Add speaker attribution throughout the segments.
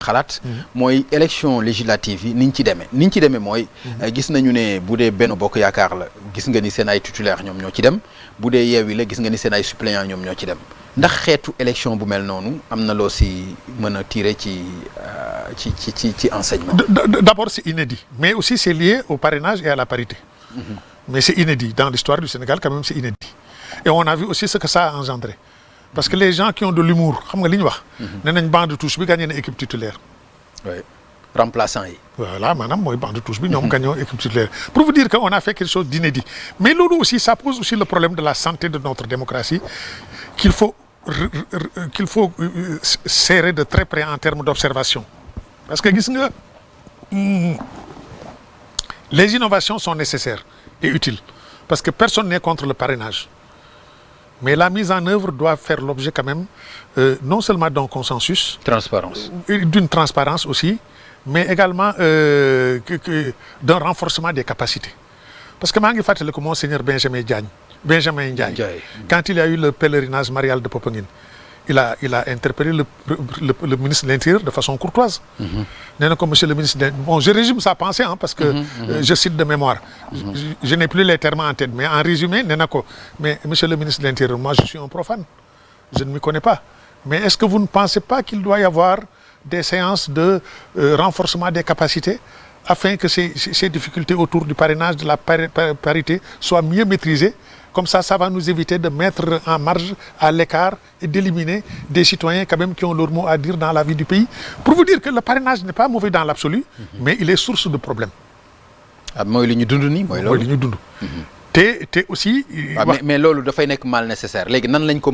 Speaker 1: xalaat. mooy élection législative yi niñ ci demee mooy. gis nañu ne bu dee Benno Bokk Yaakaar la gis nga ni seen ay titulaire ñoom ñoo ci dem bu dee Yewwi la gis nga ni seen ay suppléants ñoom ñoo ci dem ndax xeetu élection bu mel noonu am na loo si mën a tirer ci enseignement.
Speaker 2: D'abord c'est inédit mais aussi c'est lié au parrainage et à la parité. Mais c'est inédit dans l'histoire du Sénégal quand même c'est inédit et on a vu aussi ce que ça a engendré parce que les gens qui ont de l'humour xam nga li ñu wax. nee nañ banc de touche bi gagné na équipe titulaire.
Speaker 1: oui remplaçant yi.
Speaker 2: voilà maanaam mooy banc de touche bi ñoom gagné équipe titulaire pour vous dire que on a fait quelque chose d'inédit mais loolu aussi ça pose aussi le problème de la santé de notre démocratie qu'il faut serrer de très près en termes d'observation parce que gis nga les innovations sont nécessaires et utiles parce que personne n'est contre le parrainage mais la mise en œuvre doit faire l'objet quand même non seulement d'un consensus. D'une transparence aussi mais également d'un renforcement des capacités parce que maa ngi fàttali ko monseigneur Benjamin Ndiaye quand il y a eu le pèlerinage marial de Popenguine il a interpellé le ministre de l'Intérieur de façon courtoise. nee na ko monsieur le ministre bon je résume sa pensée parce que je cite de mémoire. Je n'ai plus les termes en tête mais en résumé nee na ko mais monsieur le ministre de l'Intérieur moi je suis un profane je ne m'y connais pas mais est-ce que vous ne pensez pas qu'il doit y avoir des séances de renforcement des capacités afin que ces difficultés autour du parrainage de la parité soient mieux maîtrisées. Comme ça va nous éviter de mettre en marge, à l'écart et d'éliminer des citoyens quand même qui ont leur mot à dire dans la vie du pays. Pour vous dire que le parrainage n'est pas mauvais dans l'absolu, mais il est source de problèmes.
Speaker 1: mooy li ñu dund nii mooy loolu.
Speaker 2: mooy li ñu dund. te aussi.
Speaker 1: mais loolu dafay nekk mal nécessaire léegi nan lañ ko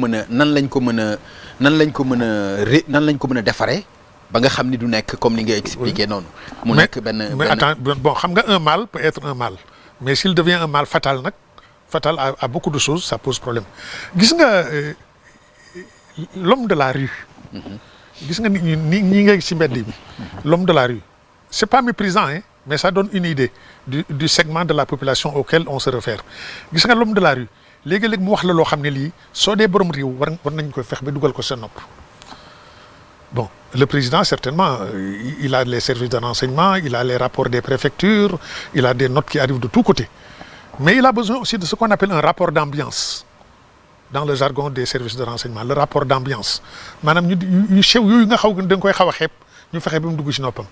Speaker 1: mën a defaree ba nga xam ni du nekk comme ni nga expliqué noonu. mu nekk
Speaker 2: mais attends bon xam nga un mal peut être un mal mais s'il devient un mal fatal nag. fatal à beaucoup de choses ça pose problème gis nga l'homme de la rue gis nga ñi nga ci mbedd bi l'homme de la rue c'est pas méprisant mais ça donne une idée du segment de la population auquel on se réfère gis nga l'homme de la rue léegi-léeg mu wax la loo xam ne lii soo dee borom réew war nañ koy fex ba dugal ko sa nopp bon le président certainement il a les services de renseignement il a les rapports des préfectures il a des notes qui arrivent de tous côtés mais il a besoin aussi de ce qu'on appelle un rapport d'ambiance dans le jargon des services de renseignement le rapport d'ambiance maanaam yu sew yooyu nga da nga koy xaw a xeeb ñu fexe ba mu dugg ci noppam.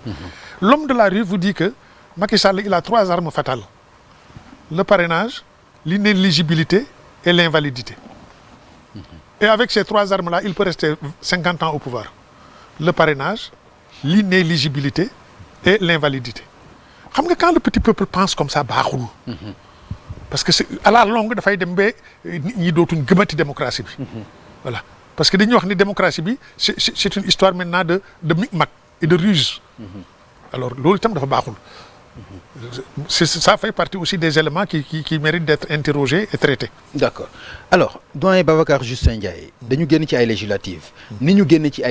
Speaker 2: L'homme de la rue vous dit que Macky Sall il a 3 armes fatales le parrainage l'inéligibilité et l'invalidité et avec ces 3 armes là il peut rester 50 ans au pouvoir le parrainage l'inéligibilité et l'invalidité xam nga quand le petit peuple pense comme ça baaxul. parce que c'est à la longue dafay dem ba nit ñi dootuñ gëmati démocratie bi. voilà parce que dañuy wax ni démocratie bi c'est une histoire maintenant de micmac et de ruse. alors loolu itam dafa baaxul. ça fait partie aussi des éléments qui méritent d'être interrogés et traités.
Speaker 1: D'accord alors doyen Babacar Justin Ndiaye dañu génn ci ay législatives. ni ñu génn ci ay